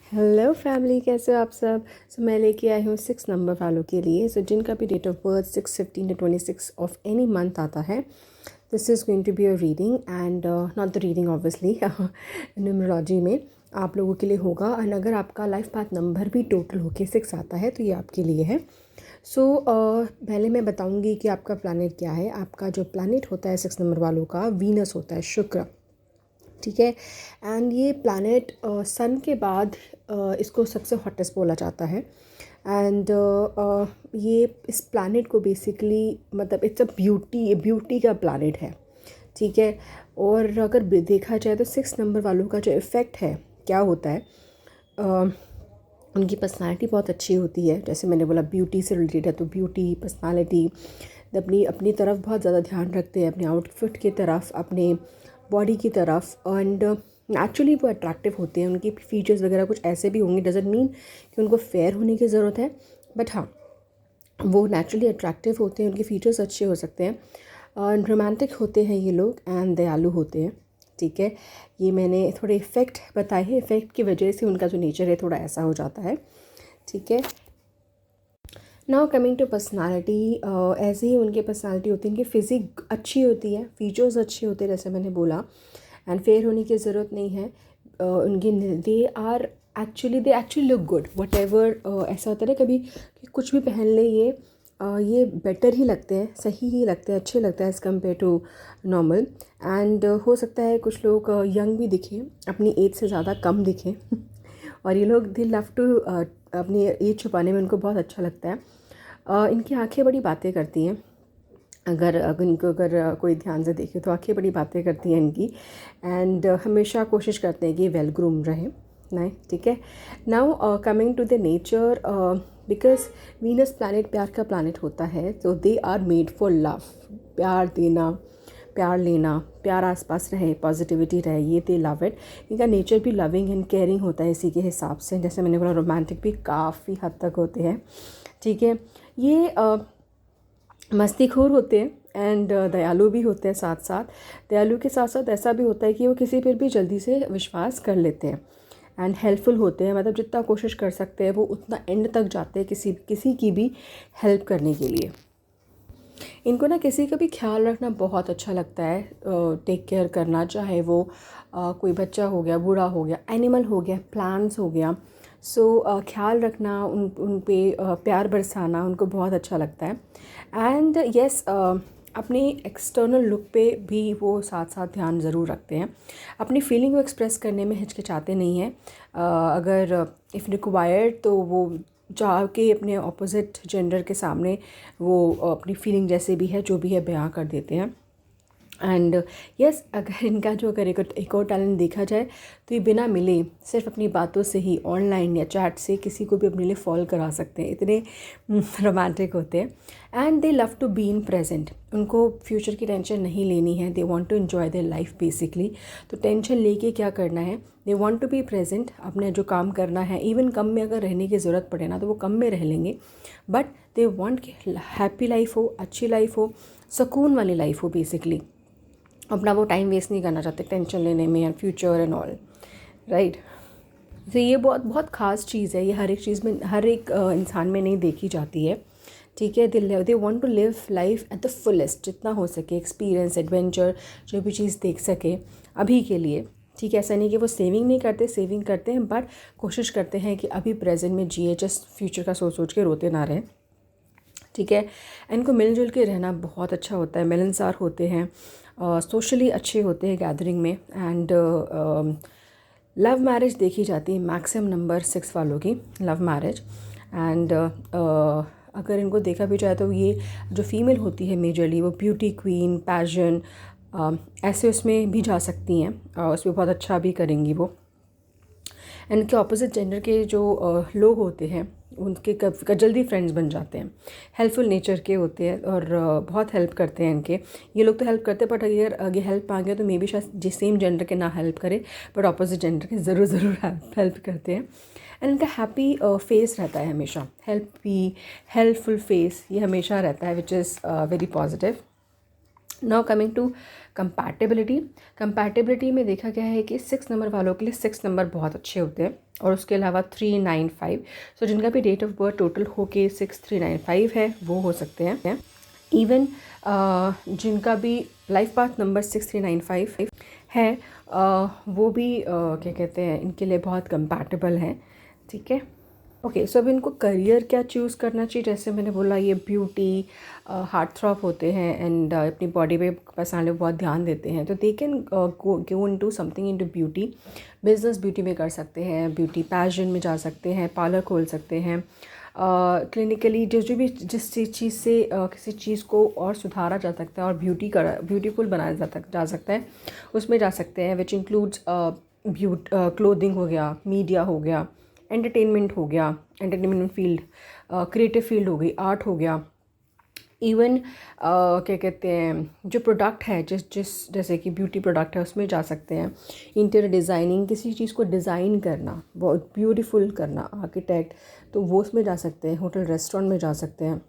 Hello family, कैसे हो आप सब। मैं लेके आई हूँ 6 नंबर वालों के लिए। जिनका भी date of birth 6/15 to 26 of any month आता है, this is going to be a reading and not the reading obviously numerology में आप लोगों के लिए होगा। एंड अगर आपका लाइफ पाथ नंबर भी टोटल होके 6 आता है तो ये आपके लिए है। पहले मैं बताऊंगी कि आपका प्लैनेट क्या है। आपका जो प्लैनेट होता है 6 नंबर वालों का वीनस होता है, शुक्र। ठीक है। एंड ये प्लैनेट सन के बाद इसको सबसे हॉटेस्ट बोला जाता है। एंड ये इस प्लैनेट को बेसिकली मतलब इट्स अ ब्यूटी का प्लैनेट है। ठीक है। और अगर देखा जाए तो 6 नंबर वालों का जो इफ़ेक्ट है क्या होता है, अ, उनकी पर्सनालिटी बहुत अच्छी होती है। जैसे मैंने बोला ब्यूटी से रिलेटेड है, तो ब्यूटी, पर्सनालिटी, अपनी अपनी तरफ बहुत ज़्यादा ध्यान रखते हैं, अपने आउटफिट की तरफ, अपने बॉडी की तरफ। एंड नेचुरली वो अट्रैक्टिव होते हैं। उनकी फीचर्स वगैरह कुछ ऐसे भी होंगे, डजंट मीन कि उनको फेयर होने की ज़रूरत है, बट हाँ, वो नेचुरली अट्रैक्टिव होते हैं। उनके फीचर्स अच्छे हो सकते हैं। रोमांटिक होते हैं ये लोग एंड दयालु होते हैं। ठीक है। ये मैंने थोड़े इफ़ेक्ट बताए हैं। इफ़ेक्ट की वजह से उनका जो नेचर है थोड़ा ऐसा हो जाता है। ठीक है। नाउ कमिंग टू पर्सनालिटी, ऐसे ही उनकी पर्सनालिटी होती है। उनकी फ़िज़िक अच्छी होती है, फीचर्स अच्छे होते हैं जैसे मैंने बोला, एंड फेयर होने की ज़रूरत नहीं है। उनकी they actually look good what ever. ऐसा होता है ना कभी कि कुछ भी पहन ले ये बेटर ही लगते हैं, सही ही लगते हैं, अच्छे लगते हैं as compare to normal. And हो सकता है कुछ लोग यंग भी दिखें, अपनी एज से ज़्यादा कम दिखें और ये लोग दे लव टू अपनी एज छुपाने में उनको बहुत अच्छा लगता है। इनकी आंखें बड़ी बातें करती हैं। अगर कोई ध्यान से देखे तो आंखें बड़ी बातें करती हैं इनकी। एंड हमेशा कोशिश करते हैं कि वेल ग्रूम रहें। नहीं, ठीक है। Now coming to the nature, because Venus planet प्यार का प्लैनेट होता है, तो they are made for love. प्यार देना, प्यार लेना, प्यार आसपास रहे, पॉजिटिविटी रहे, ये दे लव इट। इनका नेचर भी लविंग एंड केयरिंग होता है इसी के हिसाब से। जैसे मैंने बोला रोमांटिक भी काफ़ी हद तक होते हैं। ठीक है। ये मस्तीखोर होते हैं एंड दयालु भी होते हैं साथ साथ। दयालु के साथ साथ ऐसा भी होता है कि वो किसी पर भी जल्दी से विश्वास कर लेते हैं। एंड हेल्पफुल होते हैं, मतलब जितना कोशिश कर सकते हैं वो उतना एंड तक जाते हैं किसी किसी की भी हेल्प करने के लिए। इनको ना किसी का भी ख्याल रखना बहुत अच्छा लगता है, टेक केयर करना, चाहे वो कोई बच्चा हो गया, बूढ़ा हो गया, एनिमल हो गया, प्लांट्स हो गया। ख्याल रखना, उन पे प्यार बरसाना उनको बहुत अच्छा लगता है। एंड येस, अपनी एक्सटर्नल लुक पे भी वो साथ साथ ध्यान ज़रूर रखते हैं। अपनी फीलिंग को एक्सप्रेस करने में हिचकिचाते नहीं हैं। अगर इफ़ रिक्वायर्ड तो वो चाह के अपने ऑपोजिट जेंडर के सामने वो अपनी फीलिंग जैसे भी है, जो भी है, बयां कर देते हैं। एंड यस, अगर एक और टैलेंट देखा जाए तो ये बिना मिले सिर्फ अपनी बातों से ही ऑनलाइन या चैट से किसी को भी अपने लिए फॉल करा सकते हैं, इतने रोमांटिक होते हैं। And they love to be in present. उनको फ्यूचर की टेंशन नहीं लेनी है, they want to enjoy their life basically. तो टेंशन लेके क्या करना है, they want to be present. अपने जो काम करना है, इवन कम में अगर रहने की ज़रूरत पड़े ना तो वो कम में रह लेंगे, बट दे वांट कि हैप्पी लाइफ हो, अच्छी लाइफ हो, सुकून वाली लाइफ हो बेसिकली। अपना वो टाइम वेस्ट नहीं करना चाहते टेंशन लेने में and future and all, right. तो ये बहुत बहुत ख़ास चीज़ है। ये हर एक चीज़ में, हर एक इंसान में नहीं देखी जाती है। ठीक है। They want to live life at the fullest, जितना हो सके एक्सपीरियंस, एडवेंचर, जो भी चीज़ देख सके अभी के लिए। ठीक है। ऐसा नहीं कि वो सेविंग नहीं करते, सेविंग करते हैं, बट कोशिश करते हैं कि अभी प्रेजेंट में जिए, जस्ट फ्यूचर का सोच सोच के रोते ना रहें। ठीक है। इनको मिलजुल के रहना बहुत अच्छा होता है, मिलनसार होते हैं, सोशली अच्छे होते हैं गैदरिंग में। एंड लव मैरिज देखी जाती है मैक्सिमम नंबर 6 वालों की, लव मैरिज। एंड अगर इनको देखा भी जाए तो ये जो फीमेल होती है मेजरली, वो ब्यूटी क्वीन, पैशन, ऐसे उसमें भी जा सकती हैं, उसमें बहुत अच्छा भी करेंगी वो। एंड इनके ऑपोजिट जेंडर के जो लोग होते हैं उनके कब जल्दी फ्रेंड्स बन जाते हैं, हेल्पफुल नेचर के होते हैं और बहुत हेल्प करते हैं इनके। ये लोग तो हेल्प करते हैं, बट अगर आगे हेल्प मांगे तो मे बी शायद जिस सेम जेंडर के ना हेल्प करे, बट ऑपोजिट जेंडर के ज़रूर हेल्प करते हैं। एंड इनका हैप्पी फेस रहता है हमेशा, हेल्पफुल फेस ये हमेशा रहता है, which is very positive. Now coming to compatibility. Compatibility में देखा गया है कि 6 नंबर वालों के लिए 6 नंबर बहुत अच्छे होते हैं। और उसके अलावा 395। सो जिनका भी डेट ऑफ बर्थ टोटल हो के 6395 है वो हो सकते हैं। इवन जिनका भी लाइफ पाथ नंबर 6395 है वो भी क्या कहते हैं, इनके लिए बहुत कंपैटिबल हैं। ठीक है, ओके। सो अब इनको करियर क्या चूज़ करना चाहिए, जैसे मैंने बोला ये ब्यूटी हार्ट थ्रॉप होते हैं एंड अपनी बॉडी पे पर्सनली बहुत ध्यान देते हैं, तो they can go into something into beauty. Business beauty में कर सकते हैं, ब्यूटी पैशन में जा सकते हैं, पार्लर खोल सकते हैं। क्लिनिकली जो भी जिस चीज़ से किसी चीज़ को और सुधारा जा सकता है और ब्यूटीफुल बनाया जा सकता है उसमें जा सकते हैं, विच इंक्लूड्स क्लोथिंग हो गया, मीडिया हो गया, एंटरटेनमेंट हो गया, एंटरटेनमेंट फील्ड, क्रिएटिव फील्ड हो गई, आर्ट हो गया। इवन क्या कहते हैं जो प्रोडक्ट है जैसे कि ब्यूटी प्रोडक्ट है उसमें जा सकते हैं। इंटीरियर डिज़ाइनिंग, किसी चीज़ को डिज़ाइन करना, बहुत ब्यूटीफुल करना, आर्किटेक्ट, तो वो उसमें जा सकते हैं। होटल रेस्टोरेंट में जा सकते हैं।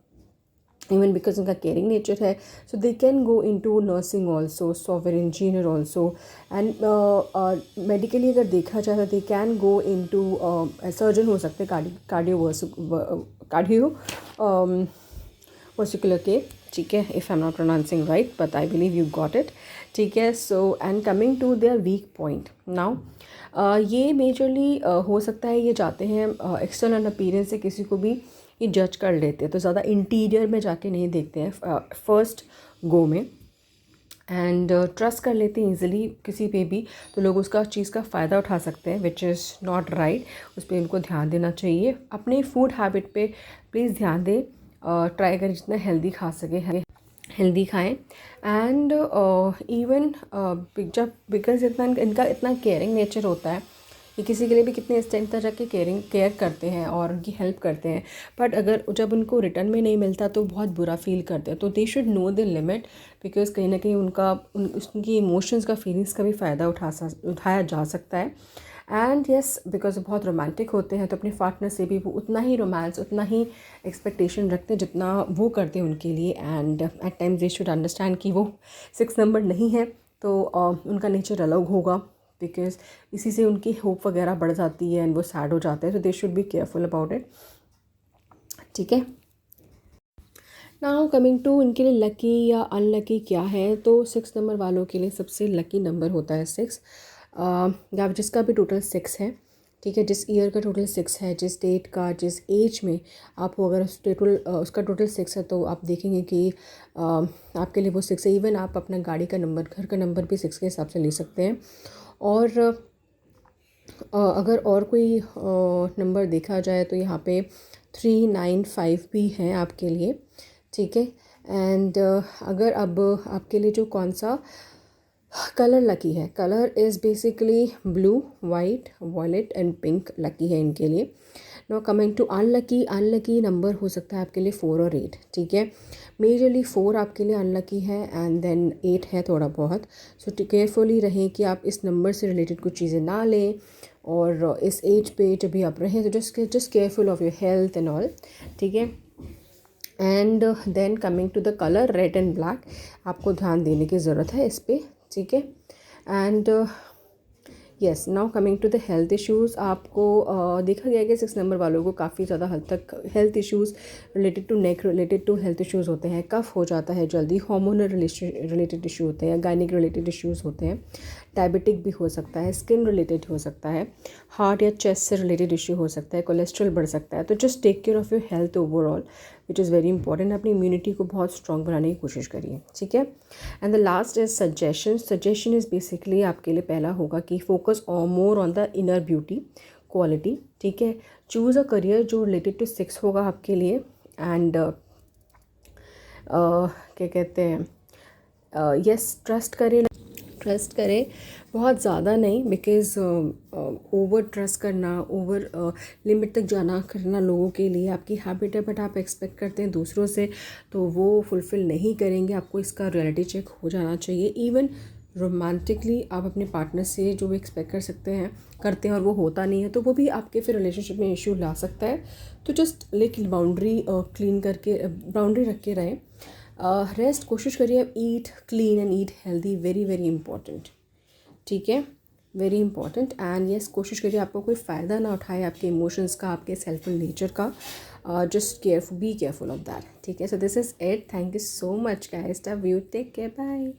इवन बिकॉज उनका केयरिंग नेचर है, so they can go into nursing also, software engineer also, and medically अगर देखा जाए तो they can go into surgeon हो सकते हैं, कार्डियो वॉस्कुलर के। ठीक है, if I am not pronouncing right but I believe you got it. ठीक है, so and coming to their weak point now, ये मेजरली हो सकता है ये जाते हैं एक्सटर्नल अपीयरेंस से किसी को भी ये जज कर लेते हैं, तो ज़्यादा इंटीरियर में जाके नहीं देखते हैं फर्स्ट गो में, एंड ट्रस्ट कर लेते हैं ईजिली किसी पे भी, तो लोग उसका चीज़ का फ़ायदा उठा सकते हैं, विच इज़ नॉट राइट। उस पर उनको ध्यान देना चाहिए। अपने फूड हैबिट पे प्लीज़ ध्यान दें, ट्राई करें जितना हेल्दी खा सके हेल्दी खाएं। एंड इवन जब बिकॉज इनका इतना केयरिंग नेचर होता है, ये किसी के लिए भी कितने एक्सटेंट तक जाके केयर करते हैं और उनकी हेल्प करते हैं, बट अगर जब उनको रिटर्न में नहीं मिलता तो बहुत बुरा फील करते हैं। तो they should know the limit, because कहीं ना कहीं उनकी इमोशंस का, फीलिंग्स का भी फ़ायदा उठाया जा सकता है। एंड येस, बिकॉज बहुत रोमांटिक होते हैं तो अपने पार्टनर से भी वो उतना ही रोमांस, उतना ही एक्सपेक्टेशन रखते हैं जितना वो करते हैं उनके लिए। And at times they should understand कि वो 6 नंबर नहीं है, तो उनका नेचर अलग होगा, बिकॉज इसी से उनकी होप वगैरह बढ़ जाती है एंड वो सैड हो जाते हैं। तो they should be careful about it. ठीक है, नाउ कमिंग टू इनके लिए लकी या अनलकी क्या है, तो 6 नंबर वालों के लिए सबसे लकी नंबर होता है 6। या जिसका भी टोटल 6 है, ठीक है, जिस ईयर का टोटल 6 है, जिस डेट का, जिस एज में आप हो, अगर उसका टोटल 6 है तो आप देखेंगे कि आपके लिए वो 6 है। इवन आप अपना गाड़ी का नंबर, घर का नंबर भी 6 के हिसाब से ले सकते हैं। और अगर और कोई नंबर देखा जाए तो यहाँ पे 395 भी हैं आपके लिए। ठीक है, एंड अगर अब आपके लिए जो कौन सा कलर लकी है, colour is basically blue, white, violet and pink lucky है इनके लिए। Now coming to unlucky number हो सकता है आपके लिए 4 और 8। ठीक है, मेजरली 4 आपके लिए अनलकी है एंड देन 8 है थोड़ा बहुत। सो केयरफुली रहें कि आप इस नंबर से रिलेटेड कुछ चीज़ें ना लें, और इस एज पे जब भी आप रहें तो just careful of your health and all. ठीक है, and then coming to the colour red and black, आपको ध्यान देने की ज़रूरत है इस पर। ठीक है, and yes, now coming to the health issues, आपको देखा गया है कि 6 नंबर वालों को काफ़ी ज़्यादा हद तक health issues related to neck, related to health issues होते हैं। कफ हो जाता है जल्दी, हार्मोनल रिलेटेड इशू होते हैं, गायनिक रिलेटेड इश्यूज़ होते हैं, डायबिटिक भी हो सकता है, स्किन रिलेटेड हो सकता है, हार्ट या चेस्ट से रिलेटेड इशू हो सकता है, कोलेस्ट्रॉल बढ़ सकता है। तो just take care of your health overall, which is very important. अपनी इम्यूनिटी को बहुत स्ट्रॉन्ग बनाने की कोशिश करिए। ठीक है, and the last is suggestion is basically आपके लिए पहला होगा कि focus more on the inner beauty quality. ठीक है, चूज़ अ करियर जो रिलेटेड टू 6 होगा आपके लिए, एंड क्या कहते हैं, यस, ट्रस्ट करें, बहुत ज़्यादा नहीं, बिकॉज़ ओवर ट्रस्ट करना, ओवर लिमिट तक जाना करना लोगों के लिए आपकी हैबिट है, बट आप एक्सपेक्ट करते हैं दूसरों से तो वो फुलफ़िल नहीं करेंगे। आपको इसका रियलिटी चेक हो जाना चाहिए। इवन रोमांटिकली आप अपने पार्टनर से जो भी एक्सपेक्ट करते हैं और वो होता नहीं है, तो वो भी आपके फिर रिलेशनशिप में इशू ला सकता है। तो जस्ट लेकिन बाउंड्री रख के रहें। रेस्ट कोशिश करिए, eat clean and eat healthy, very very important. ठीक है, वेरी इंपॉर्टेंट। एंड यस, कोशिश करिए आपको कोई फ़ायदा ना उठाए आपके इमोशंस का, आपके सेल्फुल नेचर का। Just careful, be careful of that, ठीक है। So this is it, thank you so much guys, love you, take care, bye.